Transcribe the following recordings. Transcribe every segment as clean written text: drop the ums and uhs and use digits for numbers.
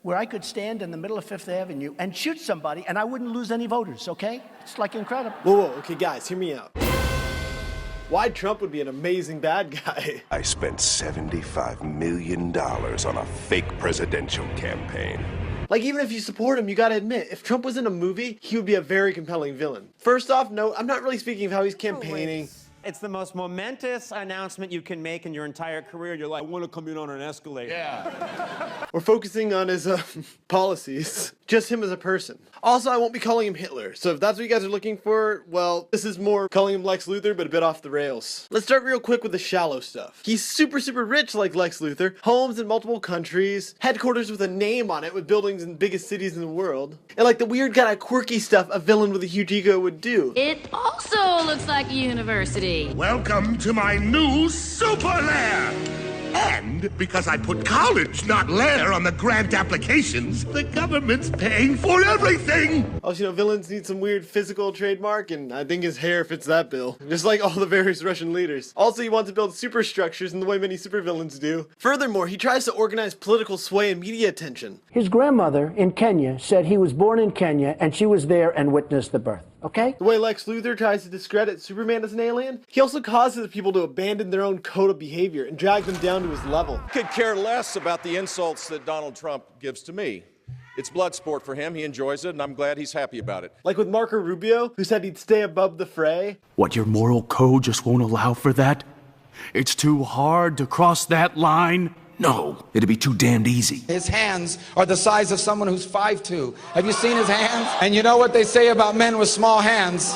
where I could stand in the middle of Fifth Avenue and shoot somebody and I wouldn't lose any voters, okay? It's like incredible. Whoa, okay, guys, hear me out. Why Trump would be an amazing bad guy? I spent $75 million on a fake presidential campaign. Like, even if you support him, you gotta admit, if Trump was in a movie, he would be a very compelling villain. First off, no, I'm not really speaking of how he's campaigning. It's the most momentous announcement you can make in your entire career. You're like, I want to come in on an escalator. Yeah. We're focusing on his policies. Just him as a person. Also, I won't be calling him Hitler. So if that's what you guys are looking for, well, this is more calling him Lex Luthor, but a bit off the rails. Let's start real quick with the shallow stuff. He's super, super rich like Lex Luthor. Homes in multiple countries. Headquarters with a name on it with buildings in the biggest cities in the world. And like the weird kind of quirky stuff a villain with a huge ego would do. It also looks like a university. Welcome to my new super lair. And because I put college, not lair, on the grant applications, the government's paying for everything. Also, you know, villains need some weird physical trademark, and I think his hair fits that bill. Just like all the various Russian leaders. Also, he wants to build superstructures in the way many supervillains do. Furthermore, he tries to organize political sway and media attention. His grandmother in Kenya said he was born in Kenya and she was there and witnessed the birth. Okay? The way Lex Luthor tries to discredit Superman as an alien, he also causes people to abandon their own code of behavior and drag them down to his level. Could care less about the insults that Donald Trump gives to me. It's blood sport for him. He enjoys it, and I'm glad he's happy about it. Like with Marco Rubio, who said he'd stay above the fray. What, your moral code just won't allow for that? It's too hard to cross that line? No, it'd be too damned easy. His hands are the size of someone who's 5'2". Have you seen his hands? And you know what they say about men with small hands?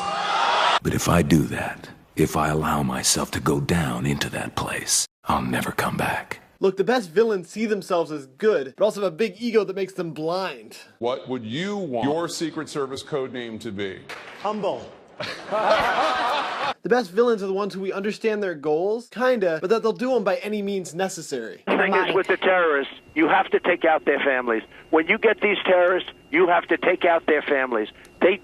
But if I do that, if I allow myself to go down into that place, I'll never come back. Look, the best villains see themselves as good, but also have a big ego that makes them blind. What would you want your Secret Service code name to be? Humble. The best villains are the ones who we understand their goals, kinda, but that they'll do them by any means necessary. The thing is, with the terrorists, you have to take out their families. When you get these terrorists, you have to take out their families. They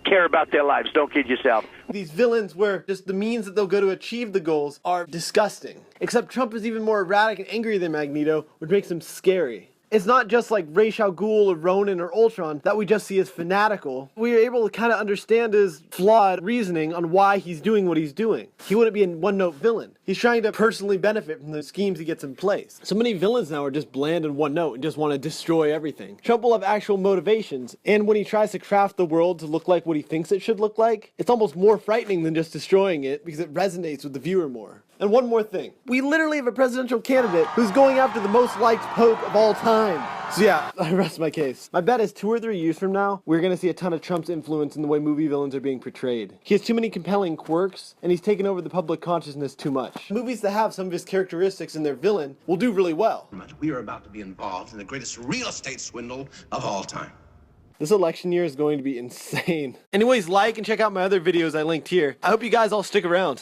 care about their lives. Don't kid yourself. These villains where just the means that they'll go to achieve the goals are disgusting. Except Trump is even more erratic and angry than Magneto, which makes him scary. It's not just like Ra's al Ghul or Ronan or Ultron that we just see as fanatical. We are able to kind of understand his flawed reasoning on why he's doing what he's doing. He wouldn't be a one-note villain. He's trying to personally benefit from the schemes he gets in place. So many villains now are just bland and one note and just want to destroy everything. Trump will have actual motivations, and when he tries to craft the world to look like what he thinks it should look like, it's almost more frightening than just destroying it because it resonates with the viewer more. And one more thing. We literally have a presidential candidate who's going after the most liked pope of all time. So yeah, I rest my case. My bet is 2 or 3 years from now, we're gonna see a ton of Trump's influence in the way movie villains are being portrayed. He has too many compelling quirks, and he's taken over the public consciousness too much. Movies that have some of his characteristics in their villain will do really well. We are about to be involved in the greatest real estate swindle of all time. This election year is going to be insane. Anyways, like and check out my other videos I linked here. I hope you guys all stick around.